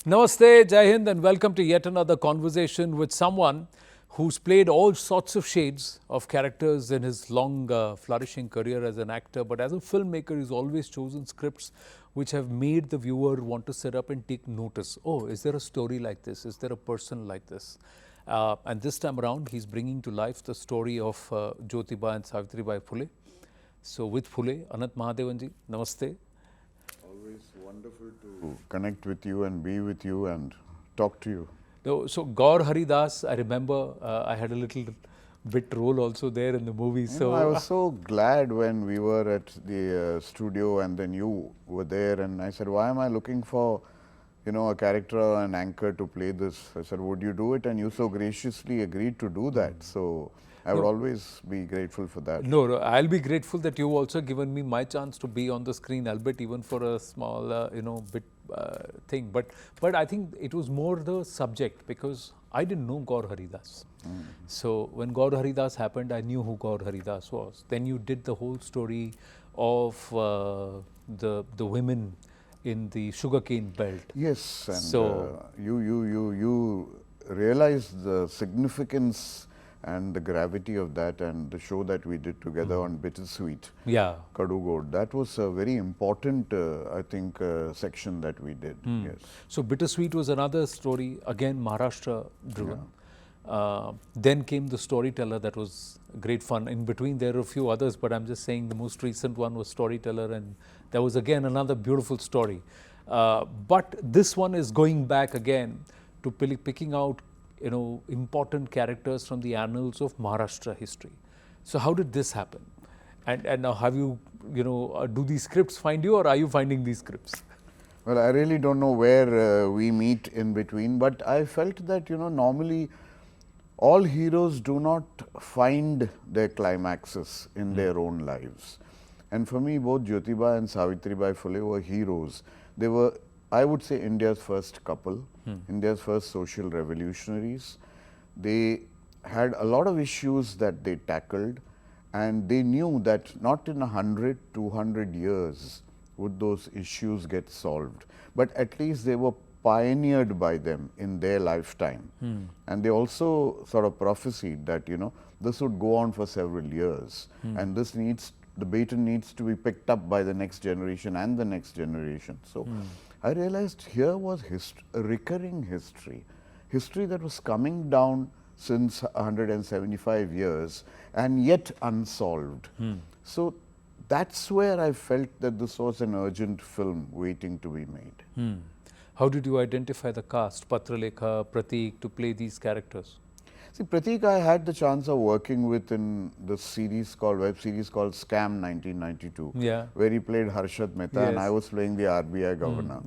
Namaste, Jai Hind, and welcome to yet another conversation with someone who's played all sorts of shades of characters in his long, flourishing career as an actor. But as a filmmaker, he's always chosen scripts which have made the viewer want to sit up and take notice. Oh, is there a story like this? Is there a person like this? And this time around, he's bringing to life the story of Jyotirao and Savitribai Phule. So, with Phule, Anant Mahadevan ji, namaste. Always wonderful to connect with you and be with you and talk to you. So Gaur Haridas, I remember I had a little bit role also there in the movie. I was so glad when we were at the studio and then you were there, and I said, why am I looking for, a character or an anchor to play this? I said, would you do it? And you so graciously agreed to do that. So I would always be grateful for that. No, I'll be grateful that you've also given me my chance to be on the screen, albeit even for a small, bit thing. But I think it was more the subject, because I didn't know Gaur Haridas. So when Gaur Haridas happened, I knew who Gaur Haridas was. Then you did the whole story of the women in the sugarcane belt. Yes, and you realize the significance and the gravity of that, and the show that we did together on Bittersweet, Kadugod. That was a very important, I think, section that we did. Yes. So Bittersweet was another story, again Maharashtra driven. Then came The Storyteller, that was great fun. In between there are a few others, but I'm just saying the most recent one was Storyteller, and that was again another beautiful story. But this one is going back again to picking out important characters from the annals of Maharashtra history. So how did this happen? And now have you, do these scripts find you, or are you finding these scripts? Well, I really don't know where we meet in between, but I felt that, normally all heroes do not find their climaxes in their own lives. And for me, both Jyotirao and Savitribai Phule were heroes. They were, I would say, India's first couple, India's first social revolutionaries. They had a lot of issues that they tackled, and they knew that not in 100, 200 years would those issues get solved, but at least they were pioneered by them in their lifetime. And they also sort of prophesied that, this would go on for several years, and the baton needs to be picked up by the next generation and the next generation. So I realized here was a recurring history that was coming down since 175 years and yet unsolved. So that's where I felt that this was an urgent film waiting to be made. How did you identify the cast, Patralekha, Pratik, to play these characters? See, Pratik I had the chance of working with in the web series called Scam 1992, where he played Harshad Mehta, and I was playing the RBI governor.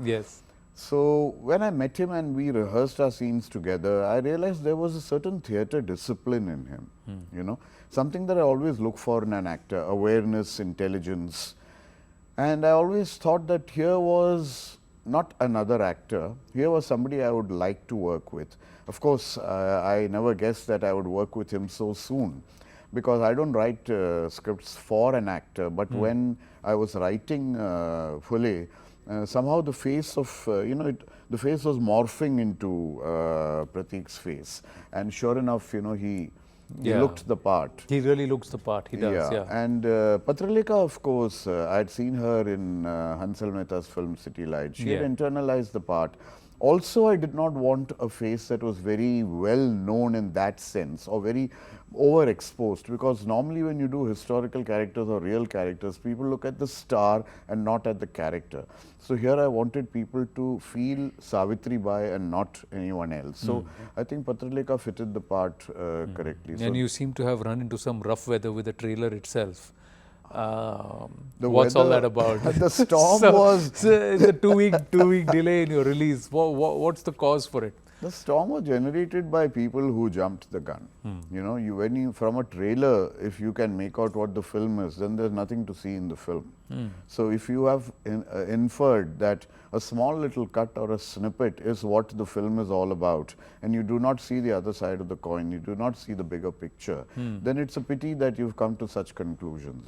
So when I met him and we rehearsed our scenes together, I realized there was a certain theatre discipline in him, something that I always look for in an actor: awareness, intelligence. And I always thought that here was not another actor, here was somebody I would like to work with. Of course, I never guessed that I would work with him so soon, because I don't write scripts for an actor, but when I was writing Phule, somehow the face of, the face was morphing into Pratik's face, and sure enough, he looked the part. He really looks the part, he does, And Patralekha, of course, I had seen her in Hansal Mehta's film City Lights. She had internalized the part. Also, I did not want a face that was very well known in that sense, or very overexposed, because normally when you do historical characters or real characters, people look at the star and not at the character. So here I wanted people to feel Savitribai and not anyone else. So I think Patralekha fitted the part correctly. And you seem to have run into some rough weather with the trailer itself. What's all that about? The storm was... It's a two-week delay in your release. What's the cause for it? The storm was generated by people who jumped the gun. When you from a trailer, if you can make out what the film is, then there's nothing to see in the film. So if you have inferred that a small little cut or a snippet is what the film is all about, and you do not see the other side of the coin, you do not see the bigger picture, then it's a pity that you've come to such conclusions.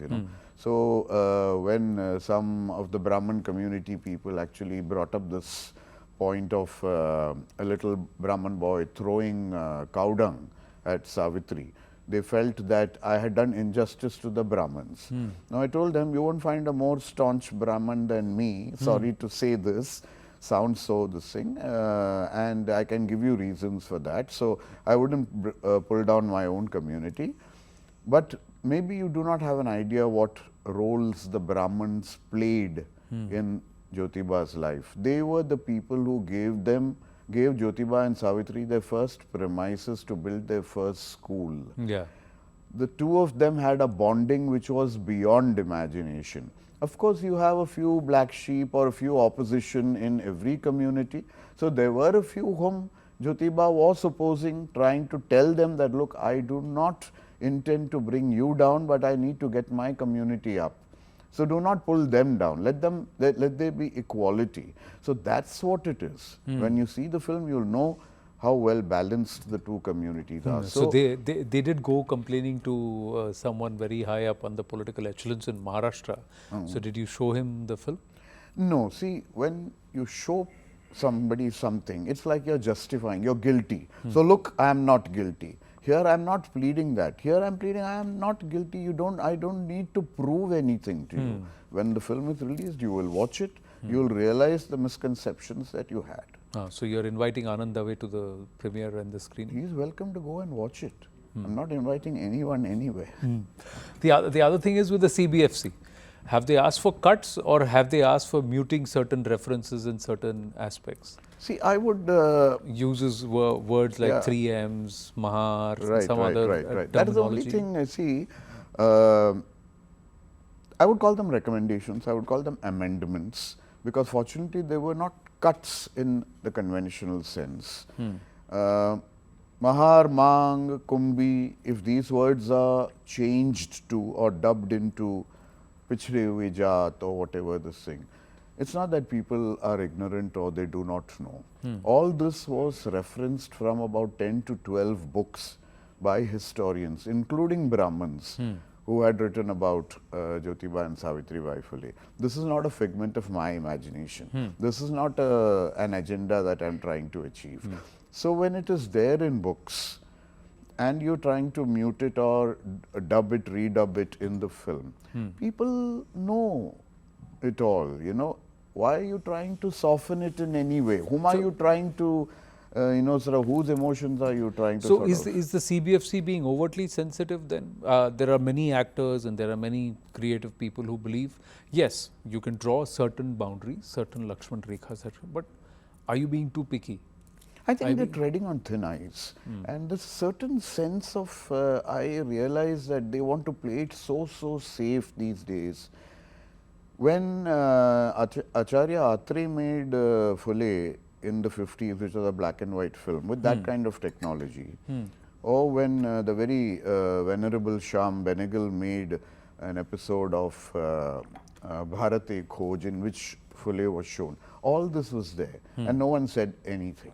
So when some of the Brahmin community people actually brought up this point of a little Brahman boy throwing cow dung at Savitri. They felt that I had done injustice to the Brahmins. Now I told them, you won't find a more staunch Brahman than me. Sorry to say this, sounds so this thing, and I can give you reasons for that. So I wouldn't pull down my own community. But maybe you do not have an idea what roles the Brahmins played in Jyotiba's life. They were the people who gave Jyotiba and Savitri their first premises to build their first school. Yeah. The two of them had a bonding which was beyond imagination. Of course, you have a few black sheep or a few opposition in every community. So there were a few whom Jyotiba was opposing, trying to tell them that, look, I do not intend to bring you down, but I need to get my community up. So do not pull them down. Let there be equality. So that's what it is. When you see the film, you'll know how well balanced the two communities are. So they did go complaining to someone very high up on the political echelons in Maharashtra. So did you show him the film? No, see, when you show somebody something, it's like you're justifying, you're guilty. So look, I am not guilty. Here I am not pleading that. Here I am pleading I am not guilty. I don't need to prove anything to you. When the film is released, you will watch it. You will realize the misconceptions that you had. So you're inviting Anand Dave to the premiere and the screening? He is welcome to go and watch it. I'm not inviting anyone anywhere. The other thing is with the CBFC. Have they asked for cuts or have they asked for muting certain references in certain aspects? See, I would Uses words like 3Ms, Mahar, some other terminology. That is the only thing I see. I would call them recommendations. I would call them amendments, because fortunately they were not cuts in the conventional sense. Mahar, Mang, Kumbi, if these words are changed to or dubbed into Pichde Hue Jaat or whatever this thing, it's not that people are ignorant or they do not know. All this was referenced from about 10 to 12 books by historians, including Brahmins, who had written about Jyotiba and Savitribai Phule. This is not a figment of my imagination. This is not an agenda that I'm trying to achieve. So when it is there in books and you're trying to mute it or dub it, redub it in the film, people know it all, you know. Why are you trying to soften it in any way? Whom are you trying to, sort of, whose emotions are you trying to So is the CBFC being overtly sensitive then? There are many actors and there are many creative people who believe, yes, you can draw certain boundaries, certain Lakshman Rekhas, etc. But are you being too picky? I think they're treading on thin ice. And there's a certain sense of, I realize that they want to play it so safe these days. When Acharya Atre made Phule in the 50s, which was a black and white film, with that kind of technology, or when the very venerable Shyam Benegal made an episode of Bharate Khoj in which Phule was shown, all this was there and no one said anything.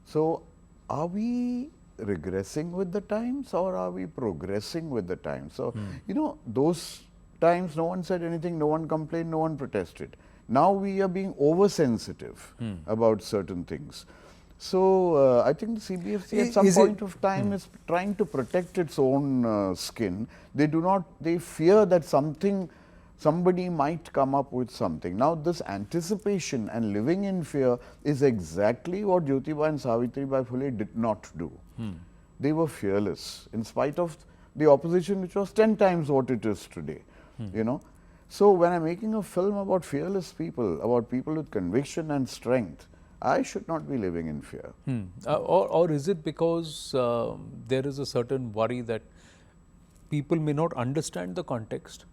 So, are we regressing with the times or are we progressing with the times? So, you know, those times no one said anything, no one complained, no one protested. Now we are being oversensitive about certain things. So, I think the CBFC at some point of time is trying to protect its own skin. They fear that somebody might come up with something. Now, this anticipation and living in fear is exactly what Jyotiba and Savitribai Phule did not do. They were fearless in spite of the opposition, which was 10 times what it is today. You know, so when I'm making a film about fearless people, about people with conviction and strength, I should not be living in fear. Or is it because there is a certain worry that people may not understand the context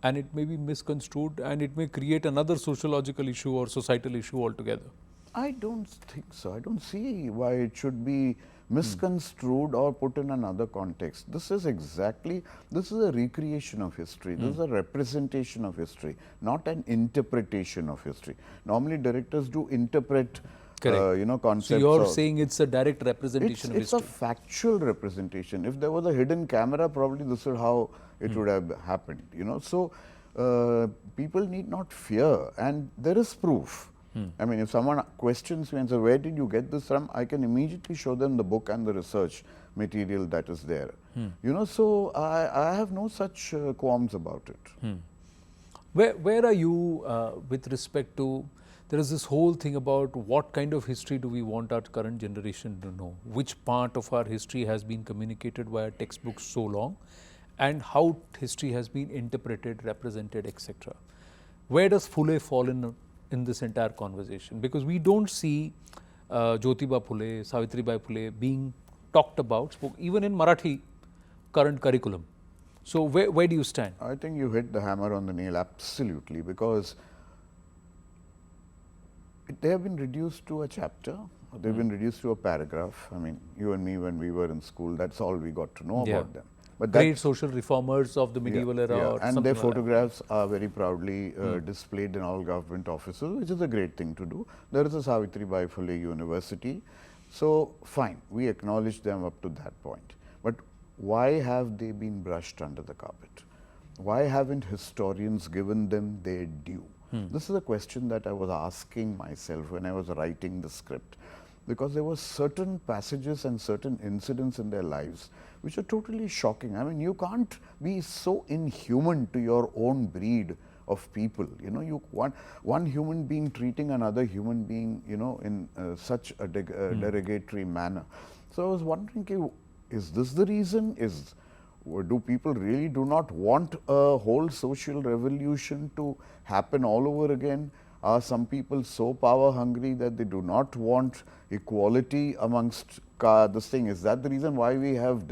and it may be misconstrued and it may create another sociological issue or societal issue altogether? I don't think so. I don't see why it should be misconstrued or put in another context. This is a recreation of history. This is a representation of history, not an interpretation of history. Normally directors do interpret concepts. So you're saying it's a direct representation of history? It's a factual representation. If there was a hidden camera, probably this is how it would have happened, you know. So people need not fear, and there is proof. I mean, if someone questions me and says, where did you get this from? I can immediately show them the book and the research material that is there. You know, so I have no such qualms about it. Where are you with respect to, there is this whole thing about what kind of history do we want our current generation to know? Which part of our history has been communicated via textbooks so long, and how history has been interpreted, represented, etc. Where does Phule fall in this entire conversation? Because we don't see Jyotirao Phule, Savitribai Phule being talked about, even in Marathi current curriculum. So where do you stand? I think you hit the hammer on the nail, absolutely, because they have been reduced to a chapter, they've been reduced to a paragraph. I mean, you and me, when we were in school, that's all we got to know about them. But great social reformers of the medieval era. Or and their like photographs are very proudly displayed in all government offices, which is a great thing to do. There is a Savitribai Phule University. So, fine, we acknowledge them up to that point. But why have they been brushed under the carpet? Why haven't historians given them their due? This is a question that I was asking myself when I was writing the script, because there were certain passages and certain incidents in their lives which are totally shocking. I mean, you can't be so inhuman to your own breed of people. You know, you want one human being treating another human being, you know, in such a derogatory manner. So I was wondering, is this the reason? Do people really do not want a whole social revolution to happen all over again? Are some people so power hungry that they do not want equality amongst this thing? Is that the reason why we have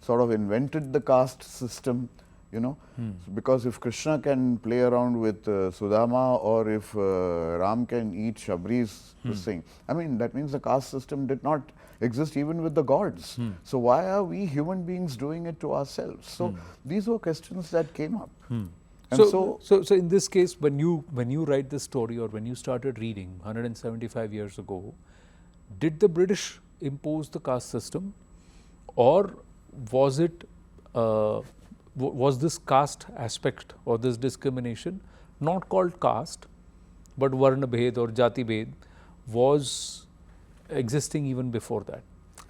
sort of invented the caste system? You know, because if Krishna can play around with Sudama, or if Ram can eat Shabri's this thing, I mean, that means the caste system did not exist even with the gods. So why are we human beings doing it to ourselves? So these were questions that came up. And so in this case, when you write this story, or when you started reading 175 years ago, did the British impose the caste system, or was it was this caste aspect or this discrimination not called caste, but Varna Bhed or Jati Bhed was existing even before that?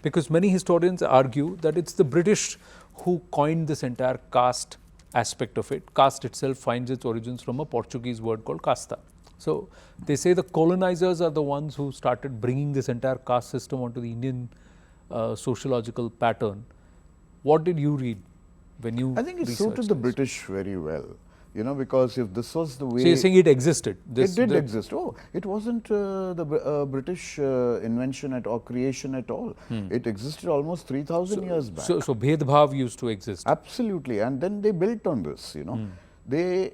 Because many historians argue that it's the British who coined this entire caste aspect of it. Caste itself finds its origins from a Portuguese word called casta. So they say the colonizers are the ones who started bringing this entire caste system onto the Indian sociological pattern. What did you read when you I think it suited the British very well, you know, because if this was the way... So you're saying it existed? It did exist. Oh, it wasn't the British invention or creation at all. It existed almost 3,000 years back. So Bhed Bhav used to exist? Absolutely. And then they built on this, you know. They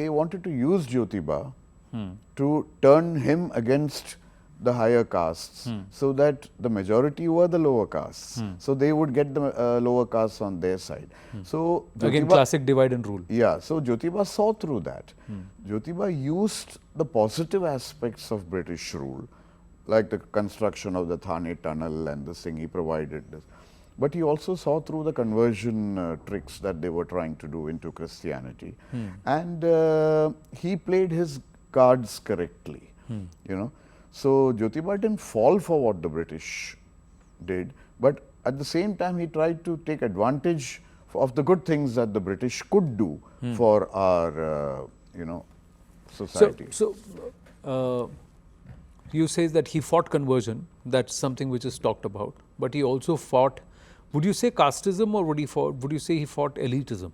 wanted to use Jyotiba to turn him against the higher castes, so that the majority were the lower castes. So they would get the lower castes on their side. So again, classic divide and rule. Yeah. So Jyotiba saw through that. Jyotiba used the positive aspects of British rule, like the construction of the Thane tunnel and this thing. He provided this. But he also saw through the conversion tricks that they were trying to do into Christianity. And he played his cards correctly, you know. So Jyotiba didn't fall for what the British did, but at the same time he tried to take advantage of the good things that the British could do for our, you know, society. So you say that he fought conversion, that's something which is talked about, but he also fought, would you say casteism, or would you say he fought elitism?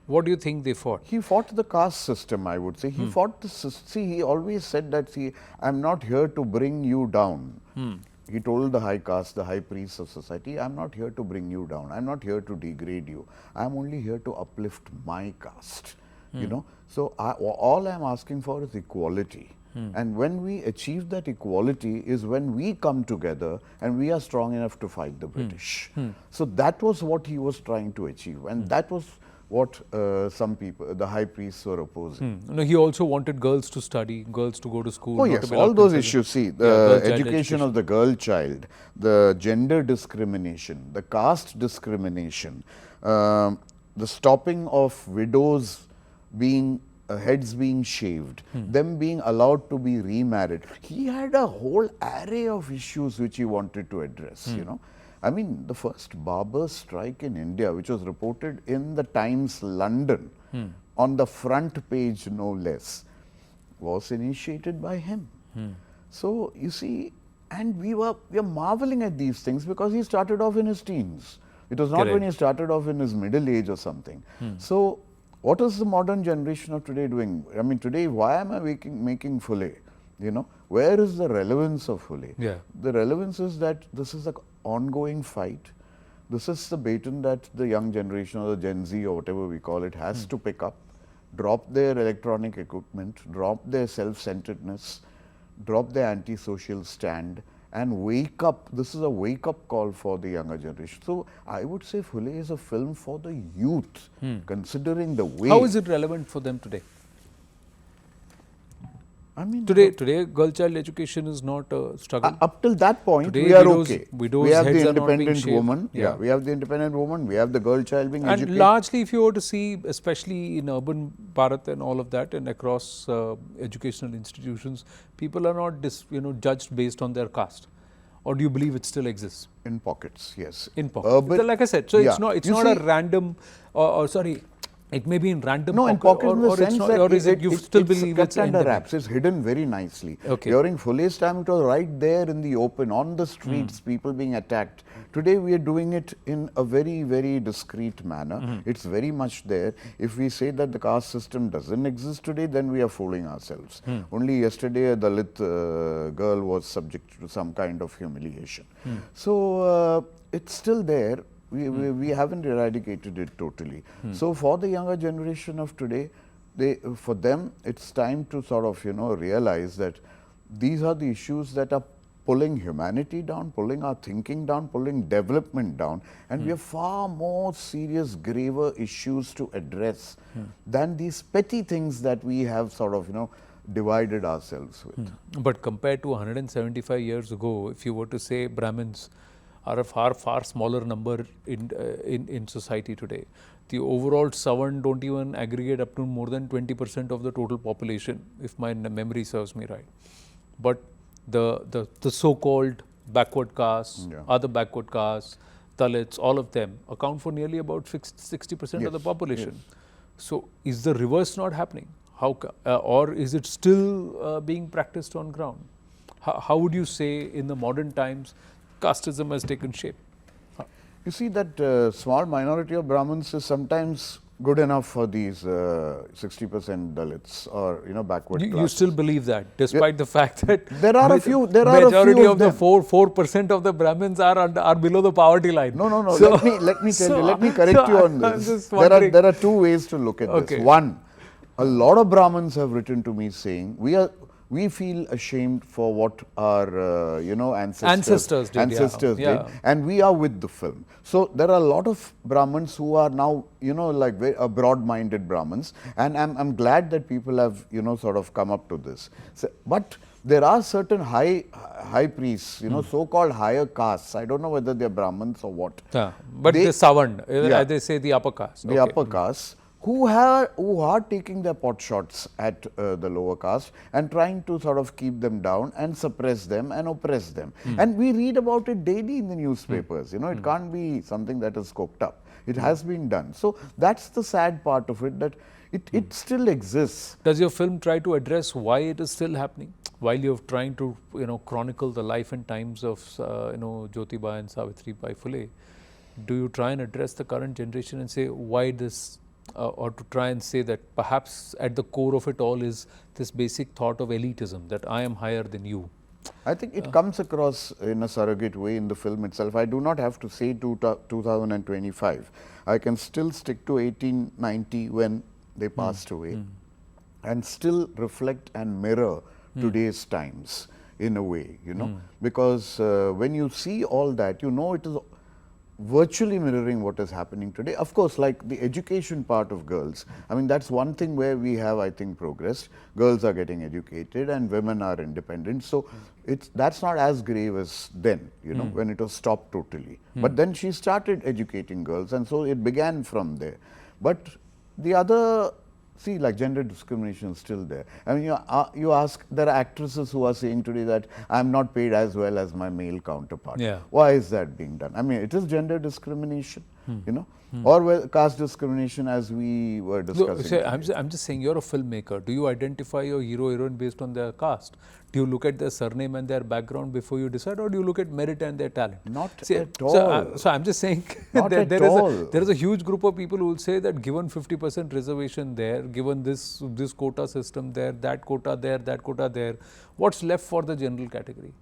What do you think they fought? He fought the caste system, I would say. He fought the system. See, he always said that, see, I'm not here to bring you down. He told the high caste, the high priests of society, I'm not here to bring you down. I'm not here to degrade you. I'm only here to uplift my caste, you know. So all I'm asking for is equality. And when we achieve that equality is when we come together and we are strong enough to fight the British. So that was what he was trying to achieve, and that was what some people, the high priests, were opposing. No, he also wanted girls to study, girls to go to school. Oh yes, all those issues. See, the education of the girl child, the gender discrimination, the caste discrimination, the stopping of widows being heads being shaved, them being allowed to be remarried. He had a whole array of issues which he wanted to address, you know. I mean, the first barber strike in India, which was reported in the Times London, on the front page no less, was initiated by him. So, you see, and we are marveling at these things because he started off in his teens. It was not Correct. when he started off in his middle age or something. So, what is the modern generation of today doing? I mean, today, why am I making Phule? You know, where is the relevance of Phule? Yeah. The relevance is that this is an ongoing fight. This is the baton that the young generation or the Gen Z or whatever we call it has to pick up, drop their electronic equipment, drop their self-centeredness, drop their anti-social stand, and wake up. This is a wake-up call for the younger generation. So, I would say Phule is a film for the youth, considering the way. How is it relevant for them today? I mean, Today, girl child education is not a struggle. up till that point, Today, we are widows- okay. widows' We have heads the are not being independent shaved. woman. Yeah. We have the independent woman. We have the girl child being And educated. largely, if you were to see, especially in urban Bharat and all of that, and across educational institutions, people are not judged based on their caste. Or do you believe it still exists? In pockets, yes. In pockets. Urban, So like I said, so yeah. it's not You a see, random or sorry, it may be in random No, in pocket, pockets in the or sense it's not, that or is it you still believe kept it's under endemic? wraps. It's hidden very nicely. Okay. During Phule's time, it was right there in the open, on the streets, people being attacked. Today, we are doing it in a very, very discreet manner. It's very much there. If we say that the caste system doesn't exist today, then we are fooling ourselves. Only yesterday, a Dalit girl was subject to some kind of humiliation. So, it's still there. We haven't eradicated it totally. So, for the younger generation of today, for them, it's time to sort of, realize that these are the issues that are pulling humanity down, pulling our thinking down, pulling development down, and we have far more serious, graver issues to address than these petty things that we have sort of, divided ourselves with. But compared to 175 years ago, if you were to say Brahmins are a far smaller number in society today. The overall Savan don't even aggregate up to more than 20% of the total population, if my memory serves me right. But the so-called backward castes, other backward castes, Dalits, all of them account for nearly about 60% of the population. Yes. So, is the reverse not happening? How or is it still being practiced on ground? How would you say in the modern times casteism has taken shape? You see that small minority of Brahmins is sometimes good enough for these 60% Dalits or backward You classes. still believe that, despite the fact that There are a few. There are a majority few of the 4% of the Brahmins are below the poverty line. No. So- let me tell so- you. Let me correct so you on I'm this. just wondering- There are two ways to look at Okay. this. One, a lot of Brahmins have written to me saying we feel ashamed for what our ancestors did, yeah. did, and we are with the film. So there are a lot of Brahmins who are now like very broad-minded Brahmins, and I'm glad that people have sort of come up to this. So, but there are certain high priests, so-called higher castes. I don't know whether they're Brahmins or what. Yeah, but the Savan, they say the upper caste. The upper castes who are taking their pot shots at the lower caste and trying to sort of keep them down and suppress them and oppress them. And we read about it daily in the newspapers. It can't be something that is cooked up. It has been done. So that's the sad part of it, that it still exists. Does your film try to address why it is still happening? While you're trying to chronicle the life and times of Jyotirao and Savitribai Phule, do you try and address the current generation and say why this, or to try and say that perhaps at the core of it all is this basic thought of elitism, that I am higher than you? I think it comes across in a surrogate way in the film itself. I do not have to say 2025. I can still stick to 1890 when they passed away and still reflect and mirror today's times in a way, because when you see all that, it is virtually mirroring what is happening today. Of course, like the education part of girls, I mean, that's one thing where we have, I think, progressed. Girls are getting educated and women are independent. So that's not as grave as then, when it was stopped totally. But then she started educating girls, and so it began from there. But the other See, like gender discrimination is still there. I mean, you ask, there are actresses who are saying today that I'm not paid as well as my male counterpart. Yeah. Why is that being done? I mean, it is gender discrimination, you know, or caste discrimination, as we were discussing. So I'm just saying, you're a filmmaker. Do you identify your hero, heroine based on their caste? Do you look at their surname and their background before you decide, or do you look at merit and their talent? Not at all. So I'm just saying, there is a huge group of people who will say that given 50% reservation there, given this quota system there, that quota there, what's left for the general category?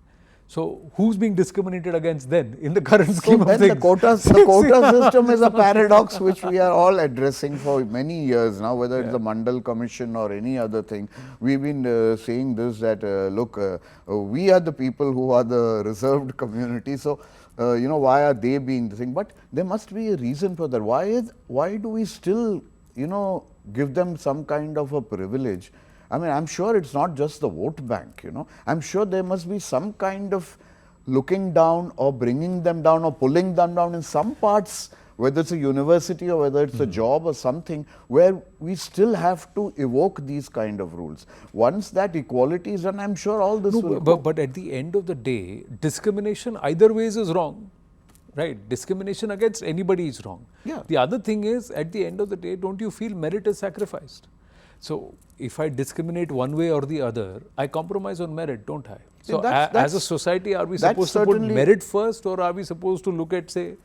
So who's being discriminated against then in the current scheme of things? The quota system is a paradox which we are all addressing for many years now, whether it's the Mandal Commission or any other thing. We've been saying this, that look, we are the people who are the reserved community. So, you know, why are they being the thing? But there must be a reason for that. Why do we still, you know, give them some kind of a privilege? I mean, I'm sure it's not just the vote bank, you know. I'm sure there must be some kind of looking down or bringing them down or pulling them down in some parts, whether it's a university or whether it's a job or something, where we still have to evoke these kind of rules. Once that equality is done, I'm sure all this will go. But at the end of the day, discrimination either ways is wrong. Right? Discrimination against anybody is wrong. Yeah. The other thing is, at the end of the day, don't you feel merit is sacrificed? So, if I discriminate one way or the other, I compromise on merit, don't I? So, as a society, are we supposed to put merit first, or are we supposed to look at, say,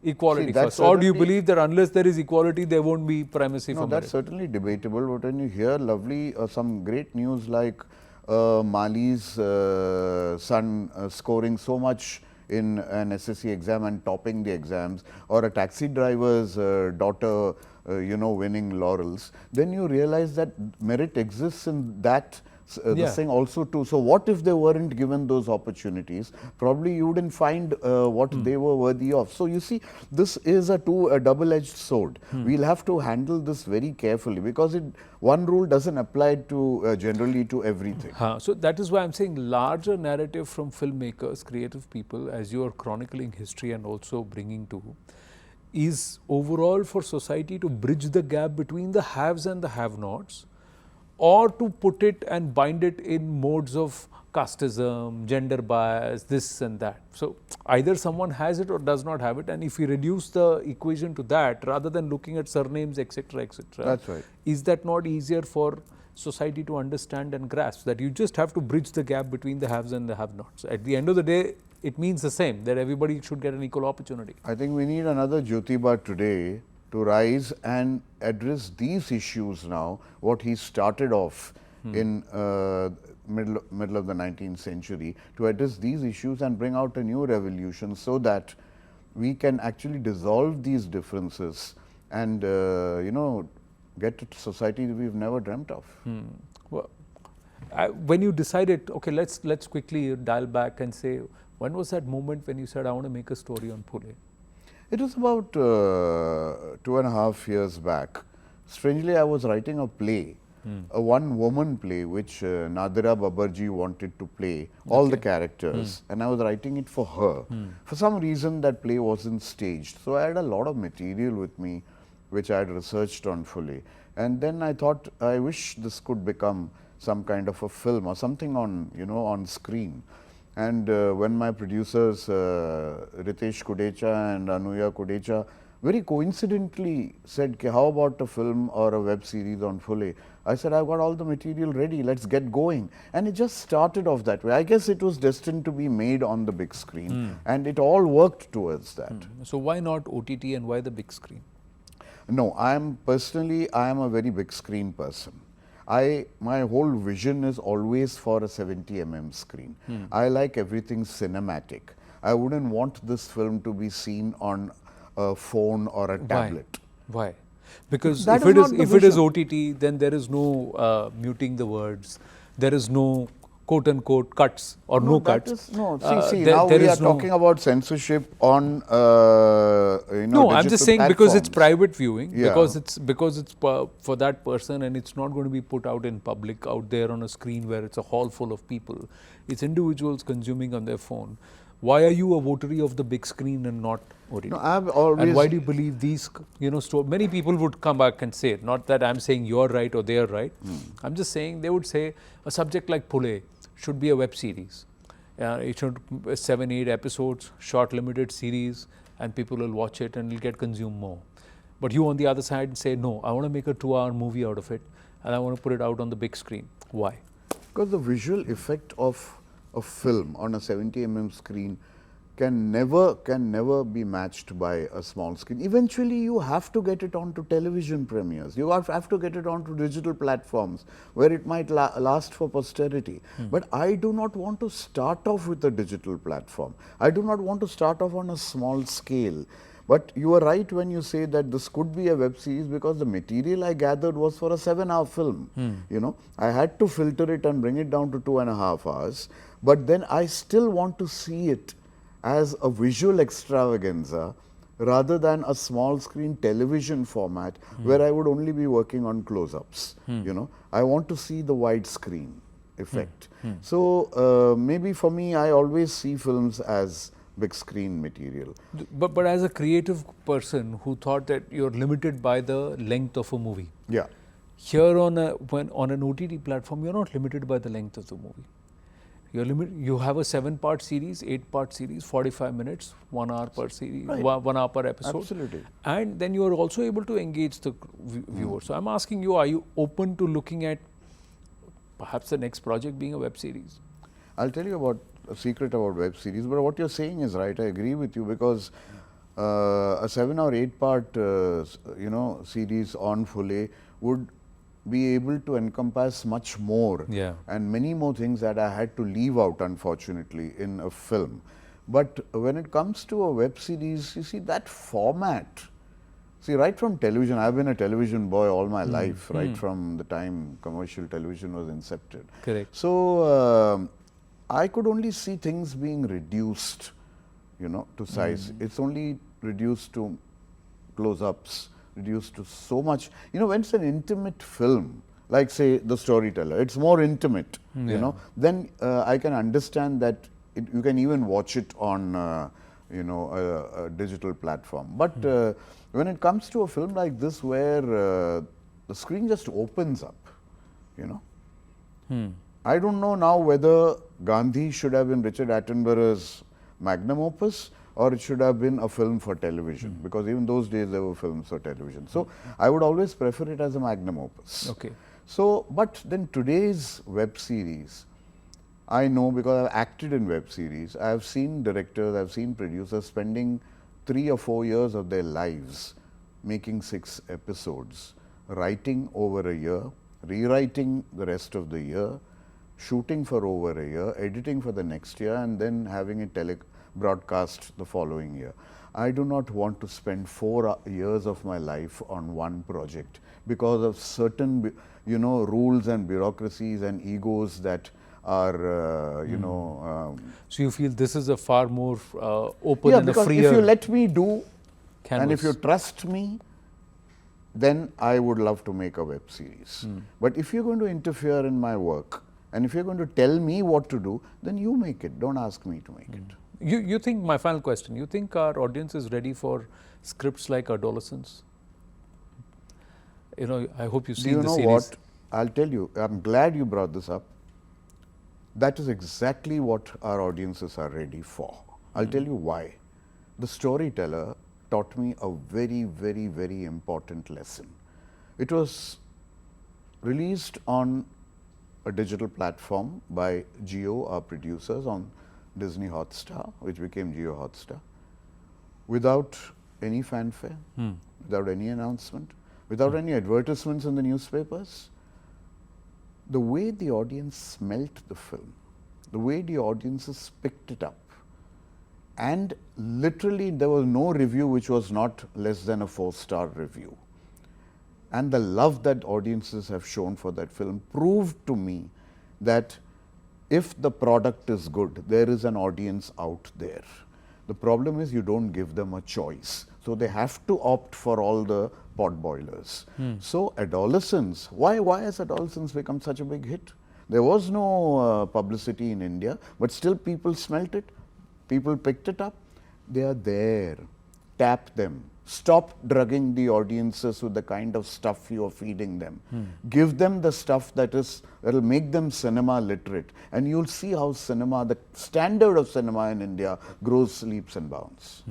equality first? Or do you believe that unless there is equality, there won't be primacy for merit? No, that's certainly debatable. But when you hear lovely, some great news like Mali's son scoring so much in an SSC exam and topping the exams, or a taxi driver's daughter you know, winning laurels, then you realize that merit exists in that this thing also too. So what if they weren't given those opportunities? Probably you wouldn't find what they were worthy of. So you see, this is a double-edged sword. We'll have to handle this very carefully, because one rule doesn't apply to generally to everything. So that is why I'm saying larger narrative from filmmakers, creative people, as you are chronicling history and also bringing to, is overall for society to bridge the gap between the haves and the have-nots, or to put it and bind it in modes of casteism, gender bias, this and that. So either someone has it or does not have it, and if we reduce the equation to that rather than looking at surnames, etc., etc., that's right. Is that not easier for society to understand and grasp that you just have to bridge the gap between the haves and the have-nots? At the end of the day, it means the same, that everybody should get an equal opportunity. I think we need another Jyotirao today to rise and address these issues now, what he started off in middle of the 19th century, to address these issues and bring out a new revolution, so that we can actually dissolve these differences and you know, get to society that we've never dreamt of. Well, when you decided, okay, let's quickly dial back and say, when was that moment when you said, I want to make a story on Phule? It was about 2.5 years back. Strangely, I was writing a play, a one-woman play, which Nadira Babarji wanted to play, all the characters, and I was writing it for her. For some reason, that play wasn't staged. So I had a lot of material with me, which I had researched on Phule. And then I thought, I wish this could become some kind of a film or something on, you know, on screen. And when my producers, Ritesh Kudecha and Anuya Kudecha, very coincidentally said, how about a film or a web series on Phule? I said, I've got all the material ready, let's get going. And it just started off that way. I guess it was destined to be made on the big screen, and it all worked towards that. So why not OTT and why the big screen? No, I am a very big screen person. My whole vision is always for a 70 mm screen. I like everything cinematic. I wouldn't want this film to be seen on a phone or a tablet. Why? Because if it is OTT, then there is no muting the words. There is no quote unquote cuts or no cuts. Now we are talking about censorship on No, I'm just saying platforms. Because it's private viewing, because it's for that person, and it's not going to be put out in public out there on a screen where it's a hall full of people. It's individuals consuming on their phone. Why are you a votary of the big screen and not OTT? No, I've always. And why do you believe these, many people would come back and say it, not that I'm saying you're right or they're right. I'm just saying they would say a subject like Phule should be a web series. It should 7, 8 episodes, short limited series, and people will watch it and it'll get consumed more. But you on the other side say, no, I want to make a 2-hour movie out of it and I want to put it out on the big screen. Why? Because the visual effect of a film on a 70 screen can never be matched by a small screen. Eventually, you have to get it onto television premieres. You have to get it onto digital platforms where it might last for posterity. But I do not want to start off with a digital platform. I do not want to start off on a small scale. But you are right when you say that this could be a web series, because the material I gathered was for a 7-hour film. I had to filter it and bring it down to 2.5 hours. But then I still want to see it as a visual extravaganza rather than a small screen television format where I would only be working on close-ups. I want to see the wide screen effect. So maybe for me, I always see films as big screen material. But as a creative person who thought that you're limited by the length of a movie. Yeah. Here on an OTT platform, you're not limited by the length of the movie. You have a 7-part series, 8-part series, 45 minutes, 1 hour per series, Right. 1 hour per episode. Absolutely. And then you are also able to engage the viewer. So I'm asking you, are you open to looking at perhaps the next project being a web series? I'll tell you about a secret about web series, but what you're saying is right. I agree with you, because a 7 or 8-part series on Phule would be able to encompass much more, and many more things that I had to leave out, unfortunately, in a film. But when it comes to a web series, you see that format. See, right from television, I've been a television boy all my life, right from the time commercial television was incepted. Correct. So I could only see things being reduced, to size. It's only reduced to close-ups, reduced to so much. When it's an intimate film, like say The Storyteller, it's more intimate, then I can understand that you can even watch it on a digital platform. But when it comes to a film like this, where the screen just opens up, I don't know now whether Gandhi should have been Richard Attenborough's magnum opus, or it should have been a film for television, because even those days there were films for television. So I would always prefer it as a magnum opus. Okay. So, but then today's web series, I know because I've acted in web series, I've seen directors, I've seen producers spending 3 or 4 years of their lives making 6 episodes, writing over a year, rewriting the rest of the year, shooting for over a year, editing for the next year, and then having it broadcast the following year. I do not want to spend 4 years of my life on one project because of certain, rules and bureaucracies and egos that are, so you feel this is a far more open and a because freer if you let me do, canvas. and if you trust me, then I would love to make a web series. But if you're going to interfere in my work, and if you're going to tell me what to do, then you make it. Don't ask me to make it. You think, my final question, you think our audience is ready for scripts like Adolescence? I hope you've seen the series. Do you know what? I'll tell you, I'm glad you brought this up. That is exactly what our audiences are ready for. I'll tell you why. The Storyteller taught me a very, very, very important lesson. It was released on a digital platform by Jio, our producers, on Disney Hotstar, which became Jio Hotstar, without any fanfare, without any announcement, without any advertisements in the newspapers. The way the audience smelt the film, the way the audiences picked it up, and literally there was no review which was not less than a 4-star review. And the love that audiences have shown for that film proved to me that if the product is good, there is an audience out there. The problem is you don't give them a choice. So they have to opt for all the pot boilers. So Adolescence, why has Adolescence become such a big hit? There was no publicity in India, but still people smelt it. People picked it up. They are there. Tap them. Stop drugging the audiences with the kind of stuff you are feeding them. Give them the stuff that will make them cinema literate, and you'll see how cinema, the standard of cinema in India, grows leaps and bounds.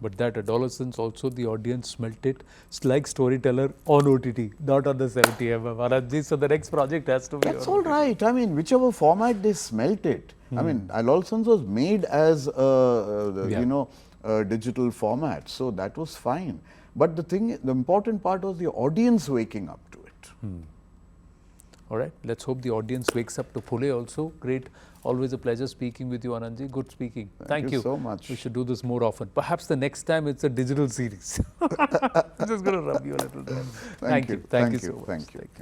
But that adolescence also, the audience smelt it. It's like Storyteller on OTT, not on the 70mm. Anandji, so the next project has to be That's on all OTT. right. I mean, whichever format they smelt it. I mean, Adolescence was made as a digital format, so that was fine. But the important part was the audience waking up to it. All right, let's hope the audience wakes up to Phule also. Great. Always a pleasure speaking with you, Anandji. Good speaking. Thank you so much. We should do this more often. Perhaps the next time it's a digital series. I'm just going to rub you a little bit. Thank you. Thank you so Thank you. much. Thank you.